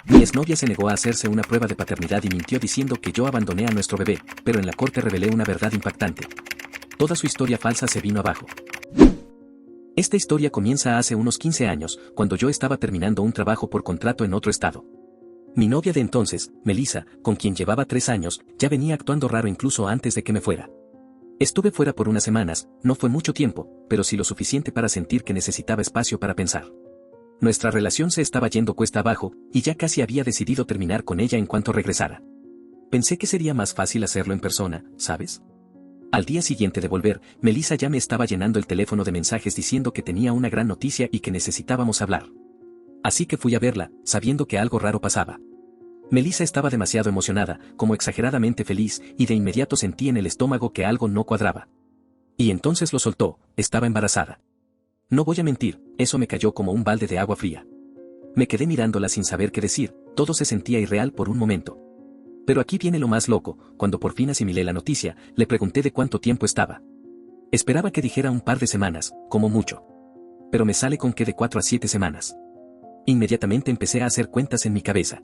Mi exnovia se negó a hacerse una prueba de paternidad y mintió diciendo que yo abandoné a nuestro bebé, pero en la corte revelé una verdad impactante. Toda su historia falsa se vino abajo. Esta historia comienza hace unos 15 años, cuando yo estaba terminando un trabajo por contrato en otro estado. Mi novia de entonces, Melissa, con quien llevaba 3 años, ya venía actuando raro incluso antes de que me fuera. Estuve fuera por unas semanas, no fue mucho tiempo, pero sí lo suficiente para sentir que necesitaba espacio para pensar. Nuestra relación se estaba yendo cuesta abajo, y ya casi había decidido terminar con ella en cuanto regresara. Pensé que sería más fácil hacerlo en persona, ¿sabes? Al día siguiente de volver, Melissa ya me estaba llenando el teléfono de mensajes diciendo que tenía una gran noticia y que necesitábamos hablar. Así que fui a verla, sabiendo que algo raro pasaba. Melissa estaba demasiado emocionada, como exageradamente feliz, y de inmediato sentí en el estómago que algo no cuadraba. Y entonces lo soltó, estaba embarazada. No voy a mentir, eso me cayó como un balde de agua fría. Me quedé mirándola sin saber qué decir, todo se sentía irreal por un momento. Pero aquí viene lo más loco, cuando por fin asimilé la noticia, le pregunté de cuánto tiempo estaba. Esperaba que dijera un par de semanas, como mucho. Pero me sale con que de 4 a 7 semanas. Inmediatamente empecé a hacer cuentas en mi cabeza.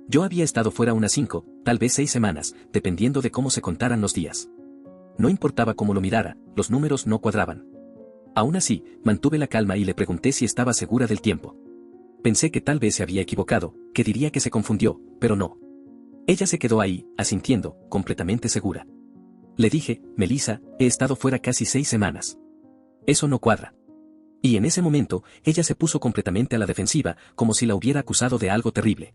Yo había estado fuera unas 5, tal vez 6 semanas, dependiendo de cómo se contaran los días. No importaba cómo lo mirara, los números no cuadraban. Aún así, mantuve la calma y le pregunté si estaba segura del tiempo. Pensé que tal vez se había equivocado, que diría que se confundió, pero no. Ella se quedó ahí, asintiendo, completamente segura. Le dije, Melissa, he estado fuera casi 6 semanas. Eso no cuadra. Y en ese momento, ella se puso completamente a la defensiva, como si la hubiera acusado de algo terrible.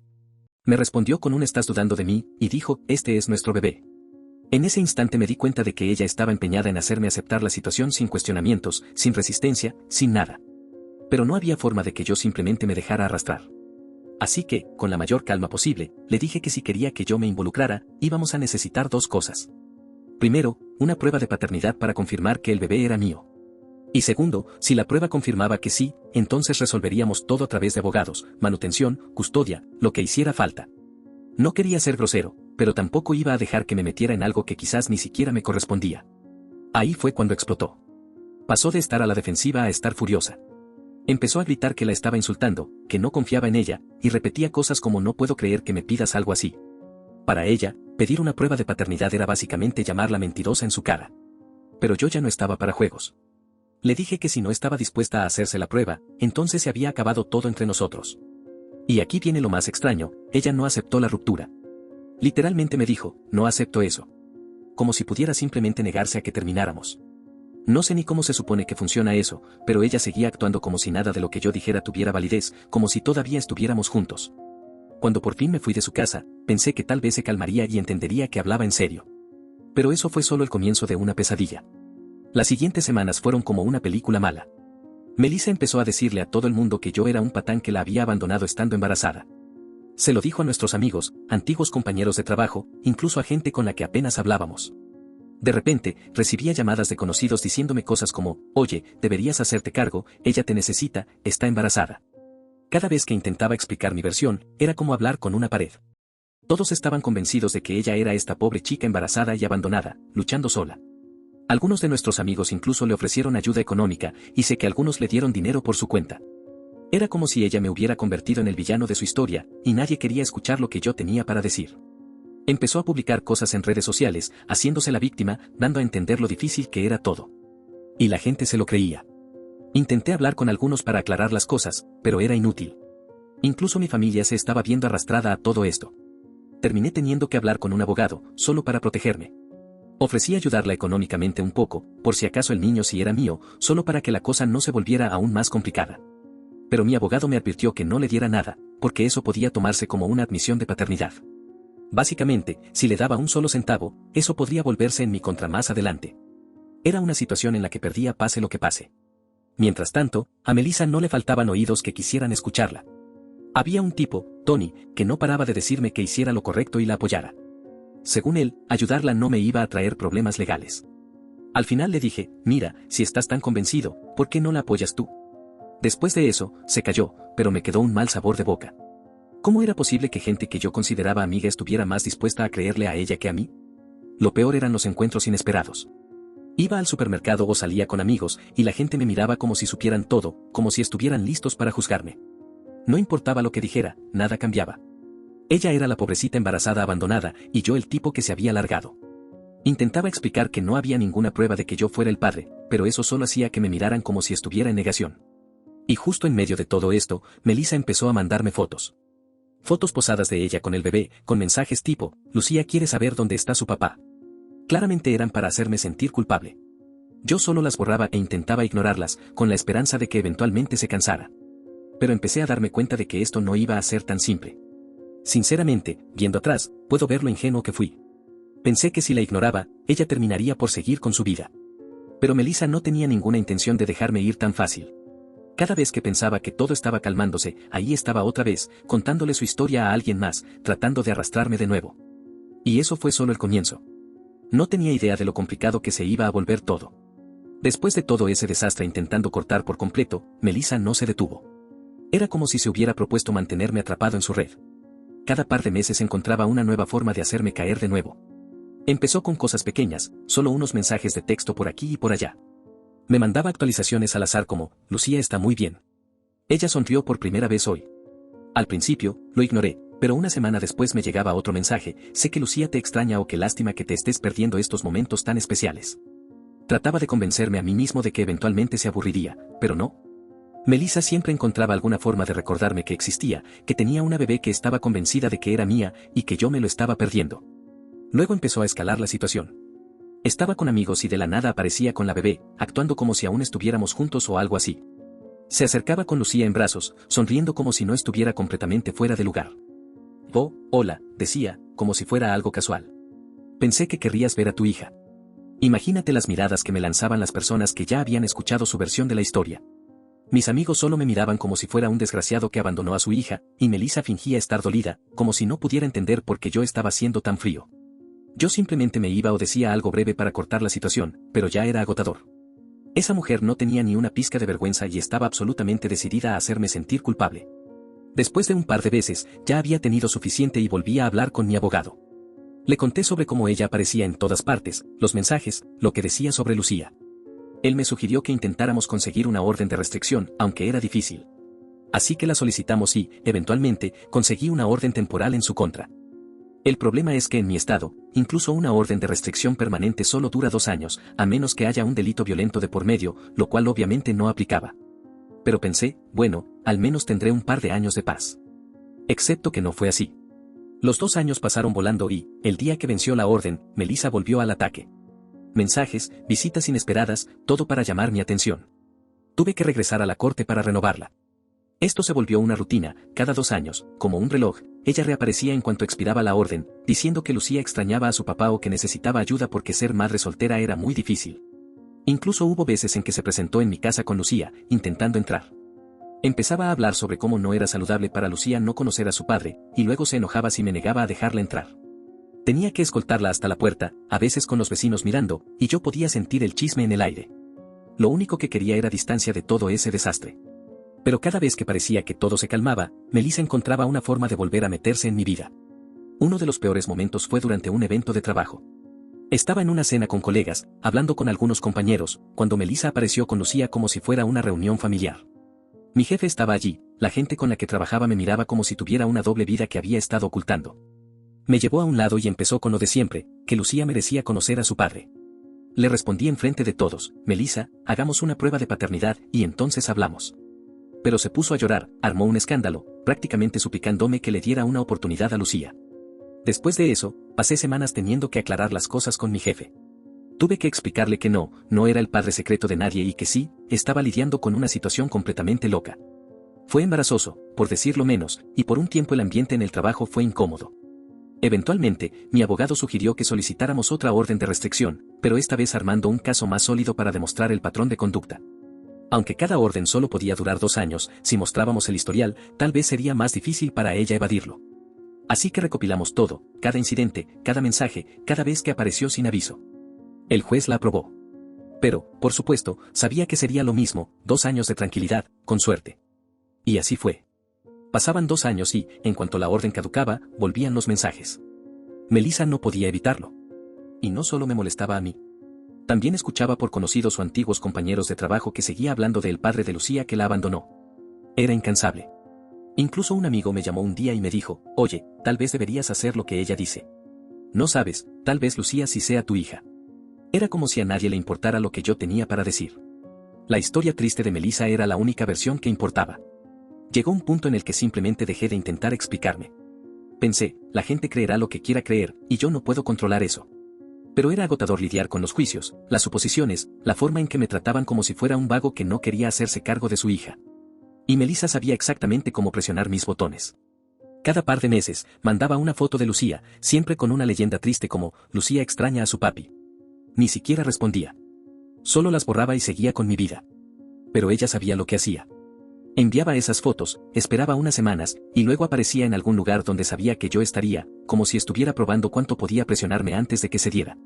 Me respondió con un "¿estás dudando de mí?" y dijo, este es nuestro bebé. En ese instante me di cuenta de que ella estaba empeñada en hacerme aceptar la situación sin cuestionamientos, sin resistencia, sin nada. Pero no había forma de que yo simplemente me dejara arrastrar. Así que, con la mayor calma posible, le dije que si quería que yo me involucrara, íbamos a necesitar 2 cosas. Primero, una prueba de paternidad para confirmar que el bebé era mío. Y segundo, si la prueba confirmaba que sí, entonces resolveríamos todo a través de abogados, manutención, custodia, lo que hiciera falta. No quería ser grosero, pero tampoco iba a dejar que me metiera en algo que quizás ni siquiera me correspondía. Ahí fue cuando explotó. Pasó de estar a la defensiva a estar furiosa. Empezó a gritar que la estaba insultando, que no confiaba en ella, y repetía cosas como "no puedo creer que me pidas algo así". Para ella, pedir una prueba de paternidad era básicamente llamarla mentirosa en su cara. Pero yo ya no estaba para juegos. Le dije que si no estaba dispuesta a hacerse la prueba, entonces se había acabado todo entre nosotros. Y aquí viene lo más extraño, ella no aceptó la ruptura. Literalmente me dijo, no acepto eso. Como si pudiera simplemente negarse a que termináramos. No sé ni cómo se supone que funciona eso, pero ella seguía actuando como si nada de lo que yo dijera tuviera validez, como si todavía estuviéramos juntos. Cuando por fin me fui de su casa, pensé que tal vez se calmaría y entendería que hablaba en serio. Pero eso fue solo el comienzo de una pesadilla. Las siguientes semanas fueron como una película mala. Melissa empezó a decirle a todo el mundo que yo era un patán que la había abandonado estando embarazada. Se lo dijo a nuestros amigos, antiguos compañeros de trabajo, incluso a gente con la que apenas hablábamos. De repente, recibía llamadas de conocidos diciéndome cosas como, oye, deberías hacerte cargo, ella te necesita, está embarazada. Cada vez que intentaba explicar mi versión, era como hablar con una pared. Todos estaban convencidos de que ella era esta pobre chica embarazada y abandonada, luchando sola. Algunos de nuestros amigos incluso le ofrecieron ayuda económica, y sé que algunos le dieron dinero por su cuenta. Era como si ella me hubiera convertido en el villano de su historia, y nadie quería escuchar lo que yo tenía para decir. Empezó a publicar cosas en redes sociales, haciéndose la víctima, dando a entender lo difícil que era todo. Y la gente se lo creía. Intenté hablar con algunos para aclarar las cosas, pero era inútil. Incluso mi familia se estaba viendo arrastrada a todo esto. Terminé teniendo que hablar con un abogado, solo para protegerme. Ofrecí ayudarla económicamente un poco, por si acaso el niño sí era mío, solo para que la cosa no se volviera aún más complicada. Pero mi abogado me advirtió que no le diera nada, porque eso podía tomarse como una admisión de paternidad. Básicamente, si le daba un solo centavo, eso podría volverse en mi contra más adelante. Era una situación en la que perdía pase lo que pase. Mientras tanto, a Melissa no le faltaban oídos que quisieran escucharla. Había un tipo, Tony, que no paraba de decirme que hiciera lo correcto y la apoyara. Según él, ayudarla no me iba a traer problemas legales. Al final le dije, mira, si estás tan convencido, ¿por qué no la apoyas tú? Después de eso, se calló, pero me quedó un mal sabor de boca. ¿Cómo era posible que gente que yo consideraba amiga estuviera más dispuesta a creerle a ella que a mí? Lo peor eran los encuentros inesperados. Iba al supermercado o salía con amigos, y la gente me miraba como si supieran todo, como si estuvieran listos para juzgarme. No importaba lo que dijera, nada cambiaba. Ella era la pobrecita embarazada abandonada y yo el tipo que se había largado. Intentaba explicar que no había ninguna prueba de que yo fuera el padre, pero eso solo hacía que me miraran como si estuviera en negación. Y justo en medio de todo esto, Melissa empezó a mandarme fotos. Fotos posadas de ella con el bebé, con mensajes tipo, Lucía quiere saber dónde está su papá. Claramente eran para hacerme sentir culpable. Yo solo las borraba e intentaba ignorarlas, con la esperanza de que eventualmente se cansara. Pero empecé a darme cuenta de que esto no iba a ser tan simple. Sinceramente, viendo atrás, puedo ver lo ingenuo que fui. Pensé que si la ignoraba, ella terminaría por seguir con su vida. Pero Melissa no tenía ninguna intención de dejarme ir tan fácil. Cada vez que pensaba que todo estaba calmándose, ahí estaba otra vez, contándole su historia a alguien más, tratando de arrastrarme de nuevo. Y eso fue solo el comienzo. No tenía idea de lo complicado que se iba a volver todo. Después de todo ese desastre intentando cortar por completo, Melissa no se detuvo. Era como si se hubiera propuesto mantenerme atrapado en su red. Cada par de meses encontraba una nueva forma de hacerme caer de nuevo. Empezó con cosas pequeñas, solo unos mensajes de texto por aquí y por allá. Me mandaba actualizaciones al azar como, Lucía está muy bien. Ella sonrió por primera vez hoy. Al principio, lo ignoré, pero una semana después me llegaba otro mensaje, sé que Lucía te extraña o qué lástima que te estés perdiendo estos momentos tan especiales. Trataba de convencerme a mí mismo de que eventualmente se aburriría, pero no. Melissa siempre encontraba alguna forma de recordarme que existía, que tenía una bebé que estaba convencida de que era mía y que yo me lo estaba perdiendo. Luego empezó a escalar la situación. Estaba con amigos y de la nada aparecía con la bebé, actuando como si aún estuviéramos juntos o algo así. Se acercaba con Lucía en brazos, sonriendo como si no estuviera completamente fuera de lugar. Oh, hola, decía, como si fuera algo casual. Pensé que querrías ver a tu hija. Imagínate las miradas que me lanzaban las personas que ya habían escuchado su versión de la historia. Mis amigos solo me miraban como si fuera un desgraciado que abandonó a su hija, y Melissa fingía estar dolida, como si no pudiera entender por qué yo estaba siendo tan frío. Yo simplemente me iba o decía algo breve para cortar la situación, pero ya era agotador. Esa mujer no tenía ni una pizca de vergüenza y estaba absolutamente decidida a hacerme sentir culpable. Después de un par de veces, ya había tenido suficiente y volví a hablar con mi abogado. Le conté sobre cómo ella aparecía en todas partes, los mensajes, lo que decía sobre Lucía. Él me sugirió que intentáramos conseguir una orden de restricción, aunque era difícil. Así que la solicitamos y, eventualmente, conseguí una orden temporal en su contra. El problema es que en mi estado, incluso una orden de restricción permanente solo dura 2 años, a menos que haya un delito violento de por medio, lo cual obviamente no aplicaba. Pero pensé, bueno, al menos tendré un par de años de paz. Excepto que no fue así. Los 2 años pasaron volando y, el día que venció la orden, Melissa volvió al ataque. Mensajes, visitas inesperadas, todo para llamar mi atención. Tuve que regresar a la corte para renovarla. Esto se volvió una rutina, cada 2 años, como un reloj, ella reaparecía en cuanto expiraba la orden, diciendo que Lucía extrañaba a su papá o que necesitaba ayuda porque ser madre soltera era muy difícil. Incluso hubo veces en que se presentó en mi casa con Lucía, intentando entrar. Empezaba a hablar sobre cómo no era saludable para Lucía no conocer a su padre, y luego se enojaba si me negaba a dejarla entrar. Tenía que escoltarla hasta la puerta, a veces con los vecinos mirando, y yo podía sentir el chisme en el aire. Lo único que quería era distancia de todo ese desastre. Pero cada vez que parecía que todo se calmaba, Melissa encontraba una forma de volver a meterse en mi vida. Uno de los peores momentos fue durante un evento de trabajo. Estaba en una cena con colegas, hablando con algunos compañeros, cuando Melissa apareció con Lucía como si fuera una reunión familiar. Mi jefe estaba allí, la gente con la que trabajaba me miraba como si tuviera una doble vida que había estado ocultando. Me llevó a un lado y empezó con lo de siempre, que Lucía merecía conocer a su padre. Le respondí enfrente de todos, Melissa, hagamos una prueba de paternidad y entonces hablamos. Pero se puso a llorar, armó un escándalo, prácticamente suplicándome que le diera una oportunidad a Lucía. Después de eso, pasé semanas teniendo que aclarar las cosas con mi jefe. Tuve que explicarle que no era el padre secreto de nadie y que sí, estaba lidiando con una situación completamente loca. Fue embarazoso, por decirlo menos, y por un tiempo el ambiente en el trabajo fue incómodo. Eventualmente, mi abogado sugirió que solicitáramos otra orden de restricción, pero esta vez armando un caso más sólido para demostrar el patrón de conducta. Aunque cada orden solo podía durar 2 años, si mostrábamos el historial, tal vez sería más difícil para ella evadirlo. Así que recopilamos todo, cada incidente, cada mensaje, cada vez que apareció sin aviso. El juez la aprobó. Pero, por supuesto, sabía que sería lo mismo, 2 años de tranquilidad, con suerte. Y así fue. Pasaban 2 años y, en cuanto la orden caducaba, volvían los mensajes. Melissa no podía evitarlo. Y no solo me molestaba a mí. También escuchaba por conocidos o antiguos compañeros de trabajo que seguía hablando del padre de Lucía que la abandonó. Era incansable. Incluso un amigo me llamó un día y me dijo, oye, tal vez deberías hacer lo que ella dice. No sabes, tal vez Lucía sí sea tu hija. Era como si a nadie le importara lo que yo tenía para decir. La historia triste de Melissa era la única versión que importaba. Llegó un punto en el que simplemente dejé de intentar explicarme. Pensé, la gente creerá lo que quiera creer, y yo no puedo controlar eso. Pero era agotador lidiar con los juicios, las suposiciones, la forma en que me trataban como si fuera un vago que no quería hacerse cargo de su hija. Y Melissa sabía exactamente cómo presionar mis botones. Cada par de meses, mandaba una foto de Lucía, siempre con una leyenda triste como, Lucía extraña a su papi. Ni siquiera respondía. Solo las borraba y seguía con mi vida. Pero ella sabía lo que hacía. Enviaba esas fotos, esperaba unas semanas, y luego aparecía en algún lugar donde sabía que yo estaría, como si estuviera probando cuánto podía presionarme antes de que se diera.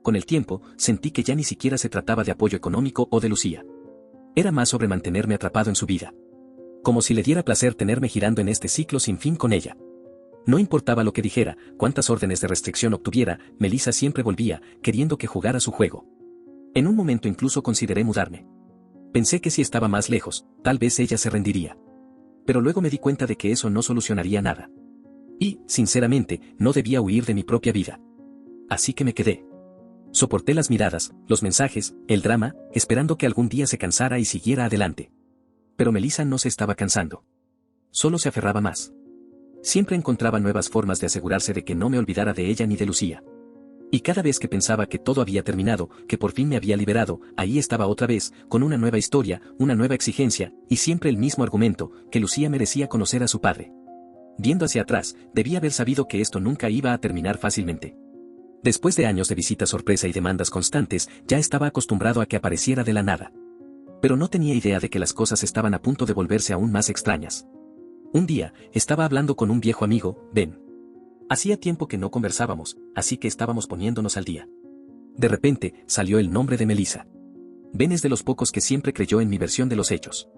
Con el tiempo, sentí que ya ni siquiera se trataba de apoyo económico o de Lucía. Era más sobre mantenerme atrapado en su vida. Como si le diera placer tenerme girando en este ciclo sin fin con ella. No importaba lo que dijera, cuántas órdenes de restricción obtuviera, Melissa siempre volvía, queriendo que jugara su juego. En un momento incluso consideré mudarme. Pensé que si estaba más lejos, tal vez ella se rendiría. Pero luego me di cuenta de que eso no solucionaría nada. Y, sinceramente, no debía huir de mi propia vida. Así que me quedé. Soporté las miradas, los mensajes, el drama, esperando que algún día se cansara y siguiera adelante. Pero Melissa no se estaba cansando. Solo se aferraba más. Siempre encontraba nuevas formas de asegurarse de que no me olvidara de ella ni de Lucía. Y cada vez que pensaba que todo había terminado, que por fin me había liberado, ahí estaba otra vez, con una nueva historia, una nueva exigencia, y siempre el mismo argumento, que Lucía merecía conocer a su padre. Viendo hacia atrás, debía haber sabido que esto nunca iba a terminar fácilmente. Después de años de visitas sorpresa y demandas constantes, ya estaba acostumbrado a que apareciera de la nada. Pero no tenía idea de que las cosas estaban a punto de volverse aún más extrañas. Un día, estaba hablando con un viejo amigo, Ben. Hacía tiempo que no conversábamos, así que estábamos poniéndonos al día. De repente, salió el nombre de Melissa. Ben es de los pocos que siempre creyó en mi versión de los hechos.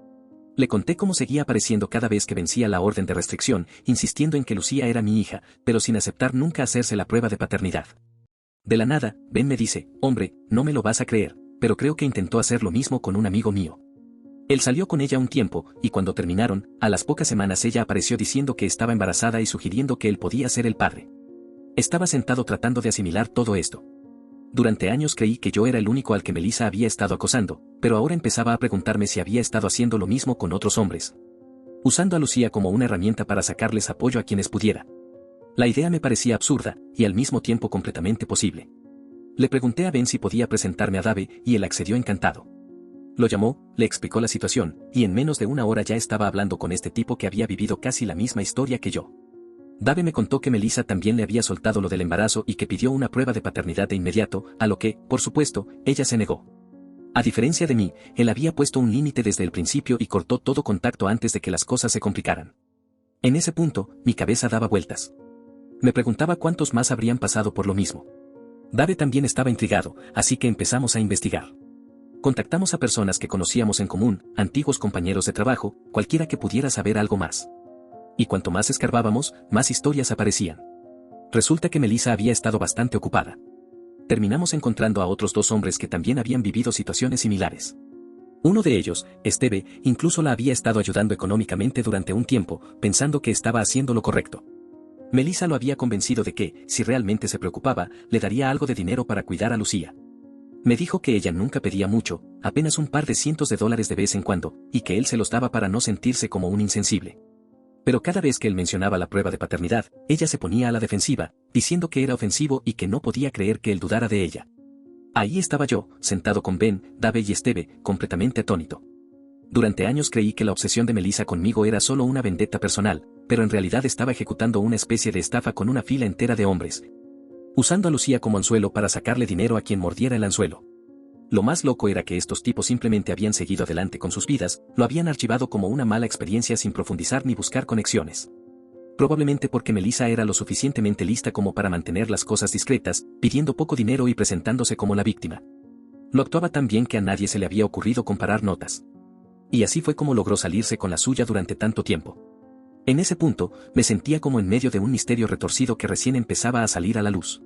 Le conté cómo seguía apareciendo cada vez que vencía la orden de restricción, insistiendo en que Lucía era mi hija, pero sin aceptar nunca hacerse la prueba de paternidad. De la nada, Ben me dice, hombre, no me lo vas a creer, pero creo que intentó hacer lo mismo con un amigo mío. Él salió con ella un tiempo, y cuando terminaron, a las pocas semanas ella apareció diciendo que estaba embarazada y sugiriendo que él podía ser el padre. Estaba sentado tratando de asimilar todo esto. Durante años creí que yo era el único al que Melissa había estado acosando, pero ahora empezaba a preguntarme si había estado haciendo lo mismo con otros hombres. Usando a Lucía como una herramienta para sacarles apoyo a quienes pudiera. La idea me parecía absurda, y al mismo tiempo completamente posible. Le pregunté a Ben si podía presentarme a Dave, y él accedió encantado. Lo llamó, le explicó la situación, y en menos de una hora ya estaba hablando con este tipo que había vivido casi la misma historia que yo. Dave me contó que Melissa también le había soltado lo del embarazo y que pidió una prueba de paternidad de inmediato, a lo que, por supuesto, ella se negó. A diferencia de mí, él había puesto un límite desde el principio y cortó todo contacto antes de que las cosas se complicaran. En ese punto, mi cabeza daba vueltas. Me preguntaba cuántos más habrían pasado por lo mismo. Dave también estaba intrigado, así que empezamos a investigar. Contactamos a personas que conocíamos en común, antiguos compañeros de trabajo, cualquiera que pudiera saber algo más. Y cuanto más escarbábamos, más historias aparecían. Resulta que Melissa había estado bastante ocupada. Terminamos encontrando a otros dos hombres que también habían vivido situaciones similares. Uno de ellos, Esteve, incluso la había estado ayudando económicamente durante un tiempo, pensando que estaba haciendo lo correcto. Melissa lo había convencido de que, si realmente se preocupaba, le daría algo de dinero para cuidar a Lucía. Me dijo que ella nunca pedía mucho, apenas un par de cientos de dólares de vez en cuando, y que él se los daba para no sentirse como un insensible. Pero cada vez que él mencionaba la prueba de paternidad, ella se ponía a la defensiva, diciendo que era ofensivo y que no podía creer que él dudara de ella. Ahí estaba yo, sentado con Ben, Dave y Esteve, completamente atónito. Durante años creí que la obsesión de Melissa conmigo era solo una vendetta personal, pero en realidad estaba ejecutando una especie de estafa con una fila entera de hombres, usando a Lucía como anzuelo para sacarle dinero a quien mordiera el anzuelo. Lo más loco era que estos tipos simplemente habían seguido adelante con sus vidas, lo habían archivado como una mala experiencia sin profundizar ni buscar conexiones. Probablemente porque Melissa era lo suficientemente lista como para mantener las cosas discretas, pidiendo poco dinero y presentándose como la víctima. Lo actuaba tan bien que a nadie se le había ocurrido comparar notas. Y así fue como logró salirse con la suya durante tanto tiempo. En ese punto, me sentía como en medio de un misterio retorcido que recién empezaba a salir a la luz.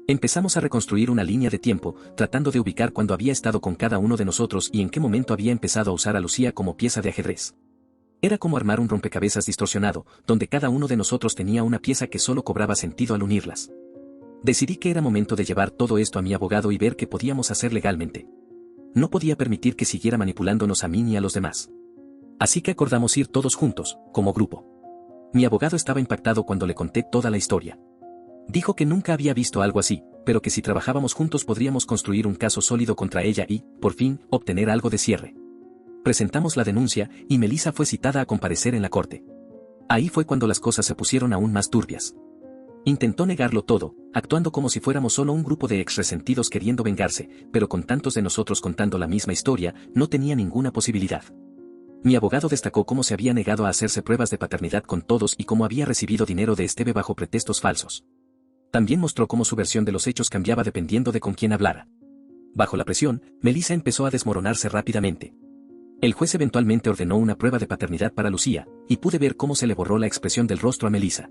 Empezamos a reconstruir una línea de tiempo, tratando de ubicar cuándo había estado con cada uno de nosotros y en qué momento había empezado a usar a Lucía como pieza de ajedrez. Era como armar un rompecabezas distorsionado, donde cada uno de nosotros tenía una pieza que solo cobraba sentido al unirlas. Decidí que era momento de llevar todo esto a mi abogado y ver qué podíamos hacer legalmente. No podía permitir que siguiera manipulándonos a mí ni a los demás. Así que acordamos ir todos juntos, como grupo. Mi abogado estaba impactado cuando le conté toda la historia. Dijo que nunca había visto algo así, pero que si trabajábamos juntos podríamos construir un caso sólido contra ella y, por fin, obtener algo de cierre. Presentamos la denuncia y Melissa fue citada a comparecer en la corte. Ahí fue cuando las cosas se pusieron aún más turbias. Intentó negarlo todo, actuando como si fuéramos solo un grupo de ex resentidos queriendo vengarse, pero con tantos de nosotros contando la misma historia, no tenía ninguna posibilidad. Mi abogado destacó cómo se había negado a hacerse pruebas de paternidad con todos y cómo había recibido dinero de Esteve bajo pretextos falsos. También mostró cómo su versión de los hechos cambiaba dependiendo de con quién hablara. Bajo la presión, Melissa empezó a desmoronarse rápidamente. El juez eventualmente ordenó una prueba de paternidad para Lucía, y pude ver cómo se le borró la expresión del rostro a Melissa.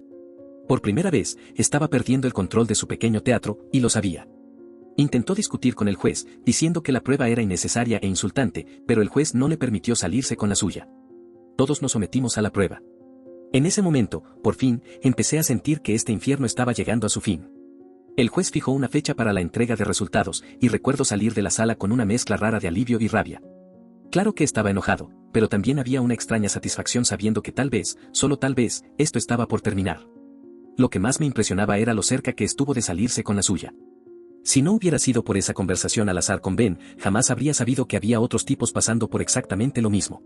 Por primera vez, estaba perdiendo el control de su pequeño teatro, y lo sabía. Intentó discutir con el juez, diciendo que la prueba era innecesaria e insultante, pero el juez no le permitió salirse con la suya. Todos nos sometimos a la prueba. En ese momento, por fin, empecé a sentir que este infierno estaba llegando a su fin. El juez fijó una fecha para la entrega de resultados, y recuerdo salir de la sala con una mezcla rara de alivio y rabia. Claro que estaba enojado, pero también había una extraña satisfacción sabiendo que tal vez, solo tal vez, esto estaba por terminar. Lo que más me impresionaba era lo cerca que estuvo de salirse con la suya. Si no hubiera sido por esa conversación al azar con Ben, jamás habría sabido que había otros tipos pasando por exactamente lo mismo.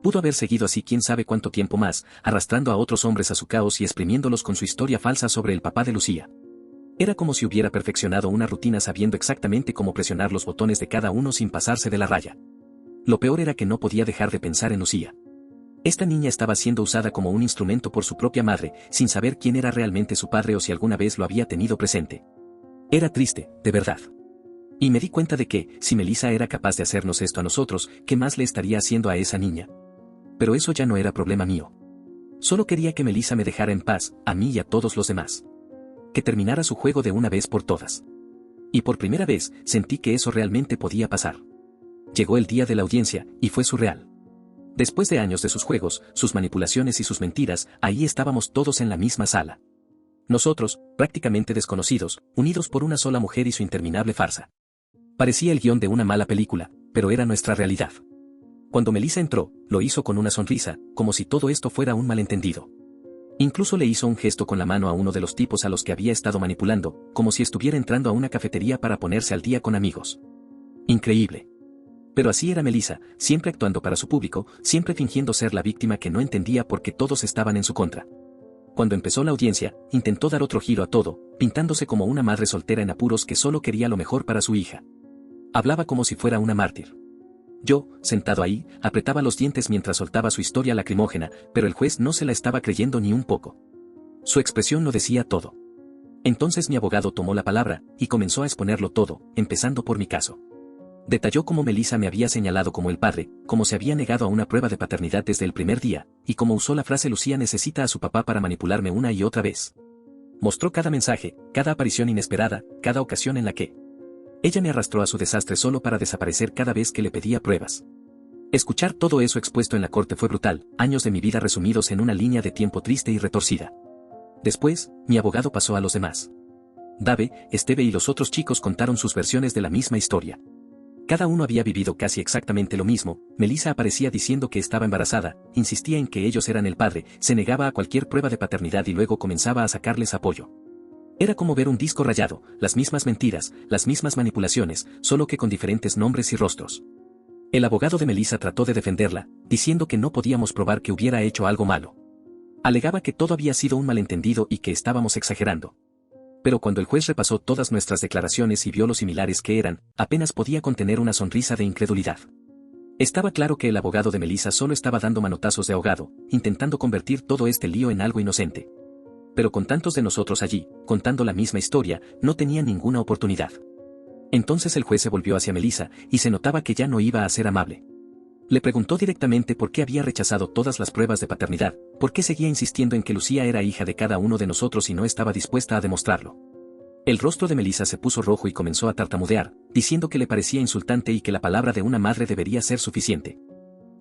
Pudo haber seguido así quién sabe cuánto tiempo más, arrastrando a otros hombres a su caos y exprimiéndolos con su historia falsa sobre el papá de Lucía. Era como si hubiera perfeccionado una rutina sabiendo exactamente cómo presionar los botones de cada uno sin pasarse de la raya. Lo peor era que no podía dejar de pensar en Lucía. Esta niña estaba siendo usada como un instrumento por su propia madre, sin saber quién era realmente su padre o si alguna vez lo había tenido presente. Era triste, de verdad. Y me di cuenta de que, si Melissa era capaz de hacernos esto a nosotros, ¿qué más le estaría haciendo a esa niña? Pero eso ya no era problema mío. Solo quería que Melissa me dejara en paz, a mí y a todos los demás. Que terminara su juego de una vez por todas. Y por primera vez, sentí que eso realmente podía pasar. Llegó el día de la audiencia, y fue surreal. Después de años de sus juegos, sus manipulaciones y sus mentiras, ahí estábamos todos en la misma sala. Nosotros, prácticamente desconocidos, unidos por una sola mujer y su interminable farsa. Parecía el guión de una mala película, pero era nuestra realidad. Cuando Melissa entró, lo hizo con una sonrisa, como si todo esto fuera un malentendido. Incluso le hizo un gesto con la mano a uno de los tipos a los que había estado manipulando, como si estuviera entrando a una cafetería para ponerse al día con amigos. Increíble. Pero así era Melissa, siempre actuando para su público, siempre fingiendo ser la víctima que no entendía por qué todos estaban en su contra. Cuando empezó la audiencia, intentó dar otro giro a todo, pintándose como una madre soltera en apuros que solo quería lo mejor para su hija. Hablaba como si fuera una mártir. Yo, sentado ahí, apretaba los dientes mientras soltaba su historia lacrimógena, pero el juez no se la estaba creyendo ni un poco. Su expresión lo decía todo. Entonces mi abogado tomó la palabra, y comenzó a exponerlo todo, empezando por mi caso. Detalló cómo Melissa me había señalado como el padre, cómo se había negado a una prueba de paternidad desde el primer día, y cómo usó la frase Lucía necesita a su papá para manipularme una y otra vez. Mostró cada mensaje, cada aparición inesperada, cada ocasión en la que ella me arrastró a su desastre solo para desaparecer cada vez que le pedía pruebas. Escuchar todo eso expuesto en la corte fue brutal, años de mi vida resumidos en una línea de tiempo triste y retorcida. Después, mi abogado pasó a los demás. Dave, Esteve y los otros chicos contaron sus versiones de la misma historia. Cada uno había vivido casi exactamente lo mismo. Melissa aparecía diciendo que estaba embarazada, insistía en que ellos eran el padre, se negaba a cualquier prueba de paternidad y luego comenzaba a sacarles apoyo. Era como ver un disco rayado, las mismas mentiras, las mismas manipulaciones, solo que con diferentes nombres y rostros. El abogado de Melissa trató de defenderla, diciendo que no podíamos probar que hubiera hecho algo malo. Alegaba que todo había sido un malentendido y que estábamos exagerando. Pero cuando el juez repasó todas nuestras declaraciones y vio lo similares que eran, apenas podía contener una sonrisa de incredulidad. Estaba claro que el abogado de Melissa solo estaba dando manotazos de ahogado, intentando convertir todo este lío en algo inocente. Pero con tantos de nosotros allí, contando la misma historia, no tenía ninguna oportunidad. Entonces el juez se volvió hacia Melissa, y se notaba que ya no iba a ser amable. Le preguntó directamente por qué había rechazado todas las pruebas de paternidad, por qué seguía insistiendo en que Lucía era hija de cada uno de nosotros y no estaba dispuesta a demostrarlo. El rostro de Melissa se puso rojo y comenzó a tartamudear, diciendo que le parecía insultante y que la palabra de una madre debería ser suficiente.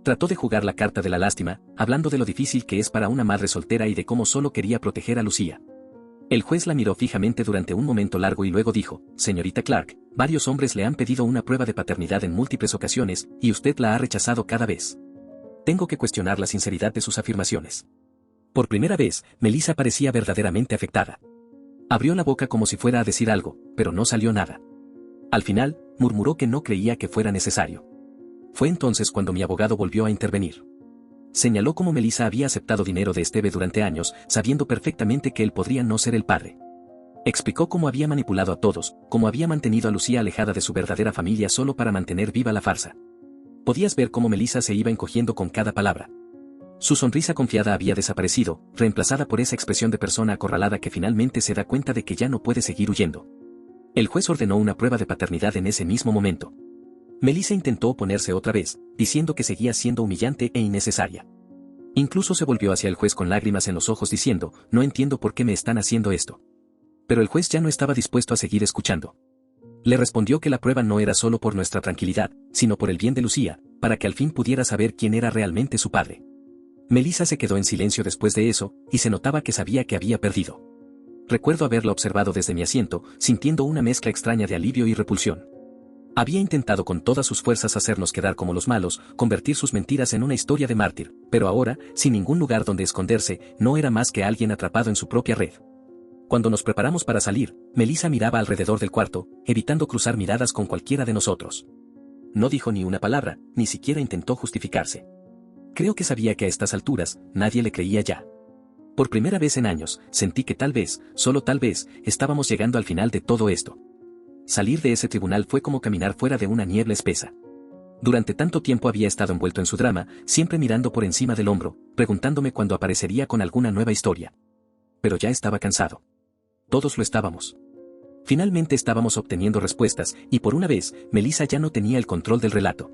Trató de jugar la carta de la lástima, hablando de lo difícil que es para una madre soltera y de cómo solo quería proteger a Lucía. El juez la miró fijamente durante un momento largo y luego dijo, señorita Clark, varios hombres le han pedido una prueba de paternidad en múltiples ocasiones, y usted la ha rechazado cada vez. Tengo que cuestionar la sinceridad de sus afirmaciones. Por primera vez, Melissa parecía verdaderamente afectada. Abrió la boca como si fuera a decir algo, pero no salió nada. Al final, murmuró que no creía que fuera necesario. Fue entonces cuando mi abogado volvió a intervenir. Señaló cómo Melissa había aceptado dinero de Steve durante años, sabiendo perfectamente que él podría no ser el padre. Explicó cómo había manipulado a todos, cómo había mantenido a Lucía alejada de su verdadera familia solo para mantener viva la farsa. Podías ver cómo Melissa se iba encogiendo con cada palabra. Su sonrisa confiada había desaparecido, reemplazada por esa expresión de persona acorralada que finalmente se da cuenta de que ya no puede seguir huyendo. El juez ordenó una prueba de paternidad en ese mismo momento. Melissa intentó oponerse otra vez, diciendo que seguía siendo humillante e innecesaria. Incluso se volvió hacia el juez con lágrimas en los ojos diciendo, no entiendo por qué me están haciendo esto. Pero el juez ya no estaba dispuesto a seguir escuchando. Le respondió que la prueba no era solo por nuestra tranquilidad, sino por el bien de Lucía, para que al fin pudiera saber quién era realmente su padre. Melissa se quedó en silencio después de eso, y se notaba que sabía que había perdido. Recuerdo haberla observado desde mi asiento, sintiendo una mezcla extraña de alivio y repulsión. Había intentado con todas sus fuerzas hacernos quedar como los malos, convertir sus mentiras en una historia de mártir, pero ahora, sin ningún lugar donde esconderse, no era más que alguien atrapado en su propia red. Cuando nos preparamos para salir, Melissa miraba alrededor del cuarto, evitando cruzar miradas con cualquiera de nosotros. No dijo ni una palabra, ni siquiera intentó justificarse. Creo que sabía que a estas alturas, nadie le creía ya. Por primera vez en años, sentí que tal vez, solo tal vez, estábamos llegando al final de todo esto. Salir de ese tribunal fue como caminar fuera de una niebla espesa. Durante tanto tiempo había estado envuelto en su drama, siempre mirando por encima del hombro, preguntándome cuándo aparecería con alguna nueva historia. Pero ya estaba cansado. Todos lo estábamos. Finalmente estábamos obteniendo respuestas, y por una vez, Melissa ya no tenía el control del relato.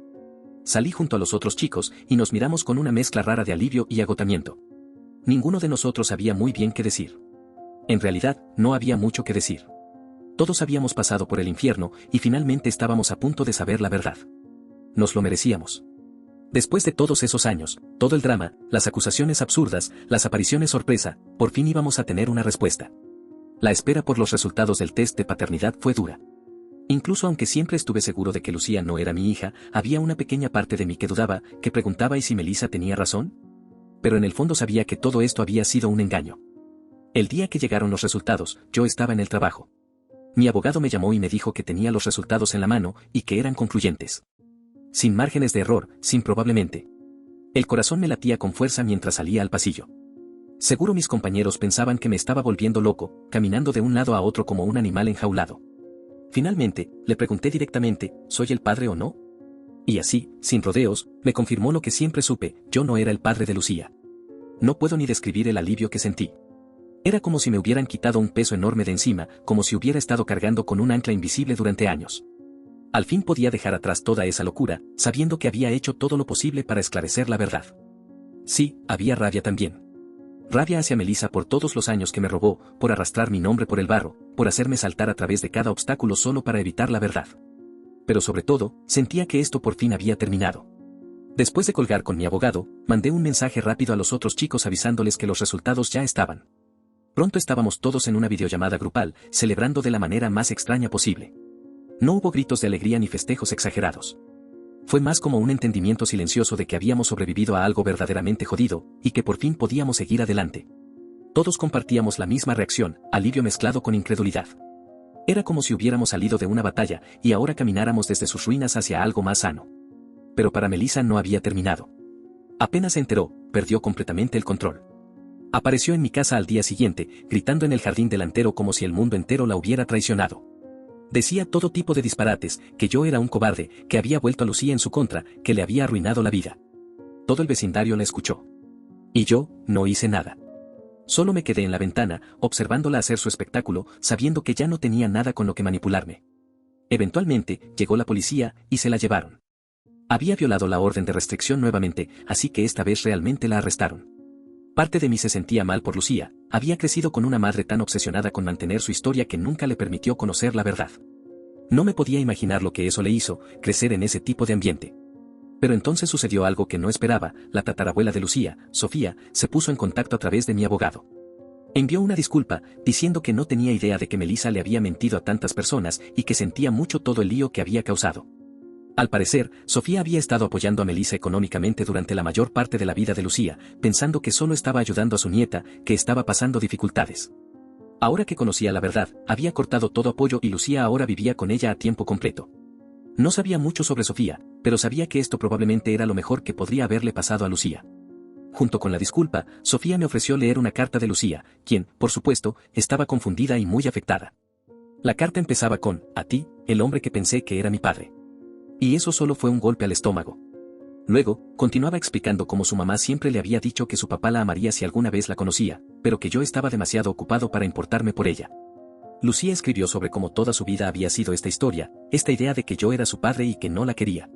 Salí junto a los otros chicos, y nos miramos con una mezcla rara de alivio y agotamiento. Ninguno de nosotros sabía muy bien qué decir. En realidad, no había mucho que decir. Todos habíamos pasado por el infierno, y finalmente estábamos a punto de saber la verdad. Nos lo merecíamos. Después de todos esos años, todo el drama, las acusaciones absurdas, las apariciones sorpresa, por fin íbamos a tener una respuesta. La espera por los resultados del test de paternidad fue dura. Incluso aunque siempre estuve seguro de que Lucía no era mi hija, había una pequeña parte de mí que dudaba, que preguntaba ¿y si Melissa tenía razón? Pero en el fondo sabía que todo esto había sido un engaño. El día que llegaron los resultados, yo estaba en el trabajo. Mi abogado me llamó y me dijo que tenía los resultados en la mano, y que eran concluyentes. Sin márgenes de error, sin probablemente. El corazón me latía con fuerza mientras salía al pasillo. Seguro mis compañeros pensaban que me estaba volviendo loco, caminando de un lado a otro como un animal enjaulado. Finalmente, le pregunté directamente, ¿soy el padre o no? Y así, sin rodeos, me confirmó lo que siempre supe, yo no era el padre de Lucía. No puedo ni describir el alivio que sentí. Era como si me hubieran quitado un peso enorme de encima, como si hubiera estado cargando con un ancla invisible durante años. Al fin podía dejar atrás toda esa locura, sabiendo que había hecho todo lo posible para esclarecer la verdad. Sí, había rabia también. Rabia hacia Melissa por todos los años que me robó, por arrastrar mi nombre por el barro, por hacerme saltar a través de cada obstáculo solo para evitar la verdad. Pero sobre todo, sentía que esto por fin había terminado. Después de colgar con mi abogado, mandé un mensaje rápido a los otros chicos avisándoles que los resultados ya estaban. Pronto estábamos todos en una videollamada grupal, celebrando de la manera más extraña posible. No hubo gritos de alegría ni festejos exagerados. Fue más como un entendimiento silencioso de que habíamos sobrevivido a algo verdaderamente jodido, y que por fin podíamos seguir adelante. Todos compartíamos la misma reacción, alivio mezclado con incredulidad. Era como si hubiéramos salido de una batalla, y ahora camináramos desde sus ruinas hacia algo más sano. Pero para Melissa no había terminado. Apenas se enteró, perdió completamente el control. Apareció en mi casa al día siguiente, gritando en el jardín delantero como si el mundo entero la hubiera traicionado. Decía todo tipo de disparates, que yo era un cobarde, que había vuelto a Lucía en su contra, que le había arruinado la vida. Todo el vecindario la escuchó. Y yo, no hice nada. Solo me quedé en la ventana, observándola hacer su espectáculo, sabiendo que ya no tenía nada con lo que manipularme. Eventualmente, llegó la policía, y se la llevaron. Había violado la orden de restricción nuevamente, así que esta vez realmente la arrestaron. Parte de mí se sentía mal por Lucía, había crecido con una madre tan obsesionada con mantener su historia que nunca le permitió conocer la verdad. No me podía imaginar lo que eso le hizo, crecer en ese tipo de ambiente. Pero entonces sucedió algo que no esperaba. La tatarabuela de Lucía, Sofía, se puso en contacto a través de mi abogado. Envió una disculpa, diciendo que no tenía idea de que Melissa le había mentido a tantas personas y que sentía mucho todo el lío que había causado. Al parecer, Sofía había estado apoyando a Melissa económicamente durante la mayor parte de la vida de Lucía, pensando que solo estaba ayudando a su nieta, que estaba pasando dificultades. Ahora que conocía la verdad, había cortado todo apoyo y Lucía ahora vivía con ella a tiempo completo. No sabía mucho sobre Sofía, pero sabía que esto probablemente era lo mejor que podría haberle pasado a Lucía. Junto con la disculpa, Sofía me ofreció leer una carta de Lucía, quien, por supuesto, estaba confundida y muy afectada. La carta empezaba con: a ti, el hombre que pensé que era mi padre. Y eso solo fue un golpe al estómago. Luego, continuaba explicando cómo su mamá siempre le había dicho que su papá la amaría si alguna vez la conocía, pero que yo estaba demasiado ocupado para importarme por ella. Lucía escribió sobre cómo toda su vida había sido esta historia, esta idea de que yo era su padre y que no la quería.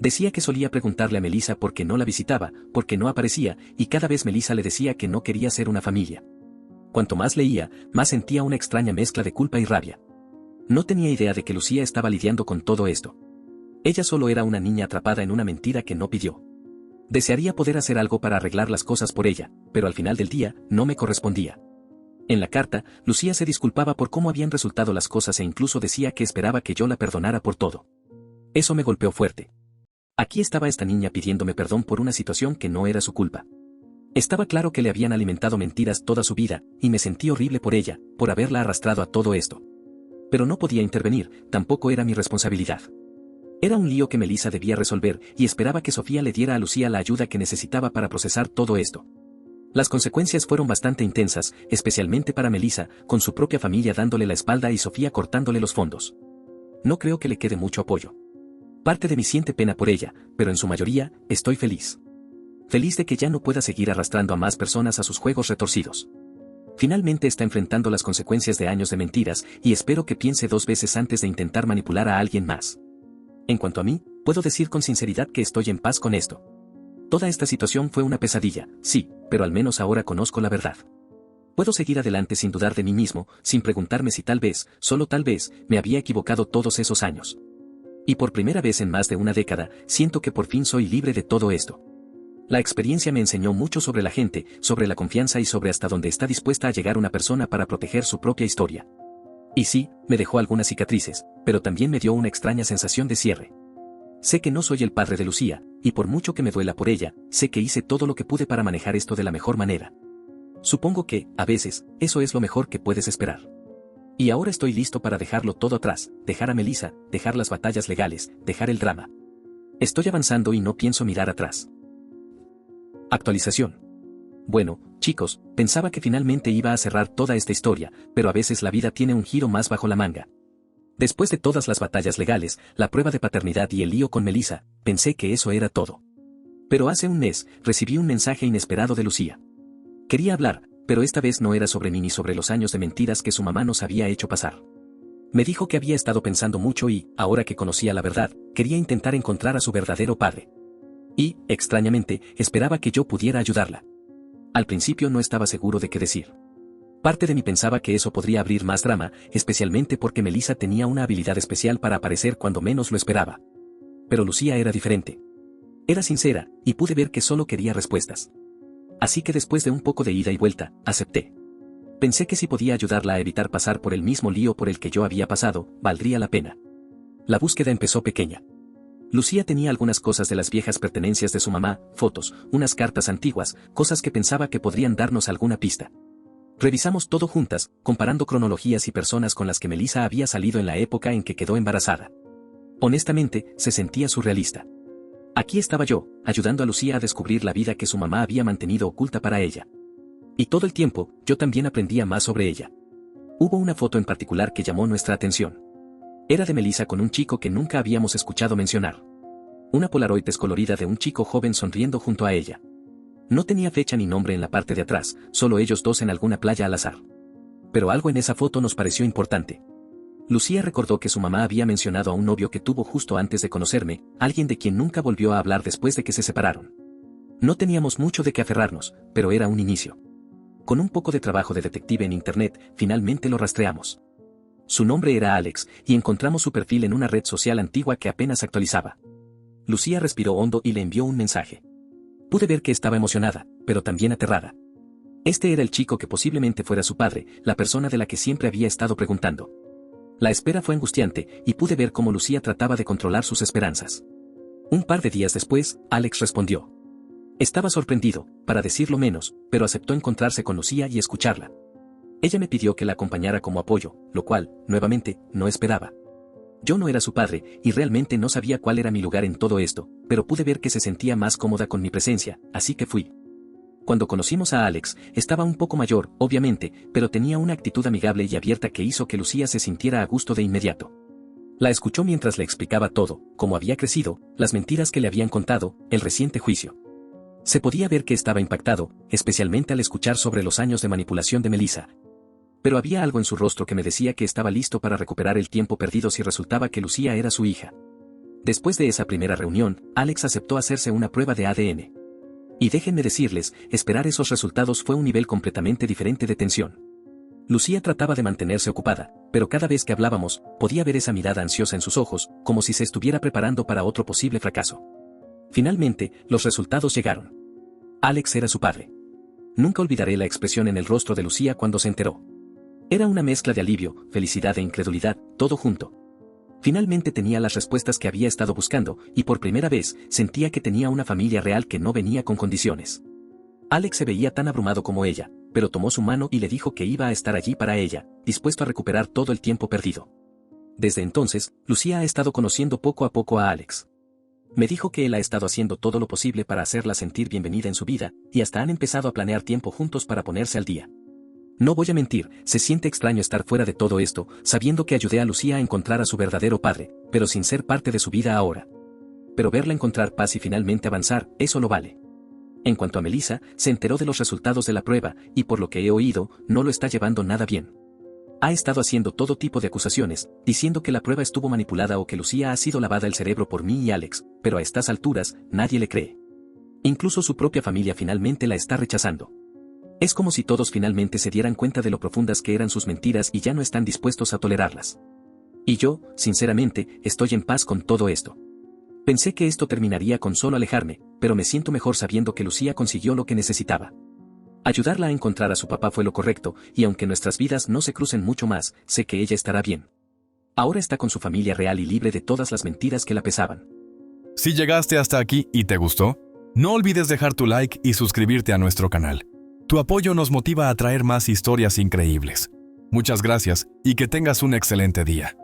Decía que solía preguntarle a Melissa por qué no la visitaba, por qué no aparecía, y cada vez Melissa le decía que no quería ser una familia. Cuanto más leía, más sentía una extraña mezcla de culpa y rabia. No tenía idea de que Lucía estaba lidiando con todo esto. Ella solo era una niña atrapada en una mentira que no pidió. Desearía poder hacer algo para arreglar las cosas por ella, pero al final del día, no me correspondía. En la carta, Lucía se disculpaba por cómo habían resultado las cosas e incluso decía que esperaba que yo la perdonara por todo. Eso me golpeó fuerte. Aquí estaba esta niña pidiéndome perdón por una situación que no era su culpa. Estaba claro que le habían alimentado mentiras toda su vida, y me sentí horrible por ella, por haberla arrastrado a todo esto. Pero no podía intervenir, tampoco era mi responsabilidad. Era un lío que Melissa debía resolver, y esperaba que Sofía le diera a Lucía la ayuda que necesitaba para procesar todo esto. Las consecuencias fueron bastante intensas, especialmente para Melissa, con su propia familia dándole la espalda y Sofía cortándole los fondos. No creo que le quede mucho apoyo. Parte de mí siente pena por ella, pero en su mayoría, estoy feliz. Feliz de que ya no pueda seguir arrastrando a más personas a sus juegos retorcidos. Finalmente está enfrentando las consecuencias de años de mentiras, y espero que piense 2 veces antes de intentar manipular a alguien más. En cuanto a mí, puedo decir con sinceridad que estoy en paz con esto. Toda esta situación fue una pesadilla, sí, pero al menos ahora conozco la verdad. Puedo seguir adelante sin dudar de mí mismo, sin preguntarme si tal vez, solo tal vez, me había equivocado todos esos años. Y por primera vez en más de una década, siento que por fin soy libre de todo esto. La experiencia me enseñó mucho sobre la gente, sobre la confianza y sobre hasta dónde está dispuesta a llegar una persona para proteger su propia historia. Y sí, me dejó algunas cicatrices, pero también me dio una extraña sensación de cierre. Sé que no soy el padre de Lucía, y por mucho que me duela por ella, sé que hice todo lo que pude para manejar esto de la mejor manera. Supongo que, a veces, eso es lo mejor que puedes esperar. Y ahora estoy listo para dejarlo todo atrás, dejar a Melissa, dejar las batallas legales, dejar el drama. Estoy avanzando y no pienso mirar atrás. Actualización. Bueno, chicos, pensaba que finalmente iba a cerrar toda esta historia, pero a veces la vida tiene un giro más bajo la manga. Después de todas las batallas legales, la prueba de paternidad y el lío con Melissa, pensé que eso era todo. Pero hace un mes, recibí un mensaje inesperado de Lucía. Quería hablar, pero esta vez no era sobre mí ni sobre los años de mentiras que su mamá nos había hecho pasar. Me dijo que había estado pensando mucho y, ahora que conocía la verdad, quería intentar encontrar a su verdadero padre. Y, extrañamente, esperaba que yo pudiera ayudarla. Al principio no estaba seguro de qué decir. Parte de mí pensaba que eso podría abrir más drama, especialmente porque Melissa tenía una habilidad especial para aparecer cuando menos lo esperaba. Pero Lucía era diferente. Era sincera, y pude ver que solo quería respuestas. Así que después de un poco de ida y vuelta, acepté. Pensé que si podía ayudarla a evitar pasar por el mismo lío por el que yo había pasado, valdría la pena. La búsqueda empezó pequeña. Lucía tenía algunas cosas de las viejas pertenencias de su mamá, fotos, unas cartas antiguas, cosas que pensaba que podrían darnos alguna pista. Revisamos todo juntas, comparando cronologías y personas con las que Melissa había salido en la época en que quedó embarazada. Honestamente, se sentía surrealista. Aquí estaba yo, ayudando a Lucía a descubrir la vida que su mamá había mantenido oculta para ella. Y todo el tiempo, yo también aprendía más sobre ella. Hubo una foto en particular que llamó nuestra atención. Era de Melissa con un chico que nunca habíamos escuchado mencionar. Una Polaroid descolorida de un chico joven sonriendo junto a ella. No tenía fecha ni nombre en la parte de atrás, solo ellos dos en alguna playa al azar. Pero algo en esa foto nos pareció importante. Lucía recordó que su mamá había mencionado a un novio que tuvo justo antes de conocerme, alguien de quien nunca volvió a hablar después de que se separaron. No teníamos mucho de qué aferrarnos, pero era un inicio. Con un poco de trabajo de detective en internet, finalmente lo rastreamos. Su nombre era Alex, y encontramos su perfil en una red social antigua que apenas actualizaba. Lucía respiró hondo y le envió un mensaje. Pude ver que estaba emocionada, pero también aterrada. Este era el chico que posiblemente fuera su padre, la persona de la que siempre había estado preguntando. La espera fue angustiante, y pude ver cómo Lucía trataba de controlar sus esperanzas. Un par de días después, Alex respondió. Estaba sorprendido, para decirlo menos, pero aceptó encontrarse con Lucía y escucharla. Ella me pidió que la acompañara como apoyo, lo cual, nuevamente, no esperaba. Yo no era su padre, y realmente no sabía cuál era mi lugar en todo esto, pero pude ver que se sentía más cómoda con mi presencia, así que fui. Cuando conocimos a Alex, estaba un poco mayor, obviamente, pero tenía una actitud amigable y abierta que hizo que Lucía se sintiera a gusto de inmediato. La escuchó mientras le explicaba todo, cómo había crecido, las mentiras que le habían contado, el reciente juicio. Se podía ver que estaba impactado, especialmente al escuchar sobre los años de manipulación de Melissa. Pero había algo en su rostro que me decía que estaba listo para recuperar el tiempo perdido si resultaba que Lucía era su hija. Después de esa primera reunión, Alex aceptó hacerse una prueba de ADN. Y déjenme decirles, esperar esos resultados fue un nivel completamente diferente de tensión. Lucía trataba de mantenerse ocupada, pero cada vez que hablábamos, podía ver esa mirada ansiosa en sus ojos, como si se estuviera preparando para otro posible fracaso. Finalmente, los resultados llegaron. Alex era su padre. Nunca olvidaré la expresión en el rostro de Lucía cuando se enteró. Era una mezcla de alivio, felicidad e incredulidad, todo junto. Finalmente tenía las respuestas que había estado buscando, y por primera vez, sentía que tenía una familia real que no venía con condiciones. Alex se veía tan abrumado como ella, pero tomó su mano y le dijo que iba a estar allí para ella, dispuesto a recuperar todo el tiempo perdido. Desde entonces, Lucía ha estado conociendo poco a poco a Alex. Me dijo que él ha estado haciendo todo lo posible para hacerla sentir bienvenida en su vida, y hasta han empezado a planear tiempo juntos para ponerse al día. No voy a mentir, se siente extraño estar fuera de todo esto, sabiendo que ayudé a Lucía a encontrar a su verdadero padre, pero sin ser parte de su vida ahora. Pero verla encontrar paz y finalmente avanzar, eso lo vale. En cuanto a Melissa, se enteró de los resultados de la prueba, y por lo que he oído, no lo está llevando nada bien. Ha estado haciendo todo tipo de acusaciones, diciendo que la prueba estuvo manipulada o que Lucía ha sido lavada el cerebro por mí y Alex, pero a estas alturas, nadie le cree. Incluso su propia familia finalmente la está rechazando. Es como si todos finalmente se dieran cuenta de lo profundas que eran sus mentiras y ya no están dispuestos a tolerarlas. Y yo, sinceramente, estoy en paz con todo esto. Pensé que esto terminaría con solo alejarme, pero me siento mejor sabiendo que Lucía consiguió lo que necesitaba. Ayudarla a encontrar a su papá fue lo correcto, y aunque nuestras vidas no se crucen mucho más, sé que ella estará bien. Ahora está con su familia real y libre de todas las mentiras que la pesaban. Si llegaste hasta aquí y te gustó, no olvides dejar tu like y suscribirte a nuestro canal. Tu apoyo nos motiva a traer más historias increíbles. Muchas gracias y que tengas un excelente día.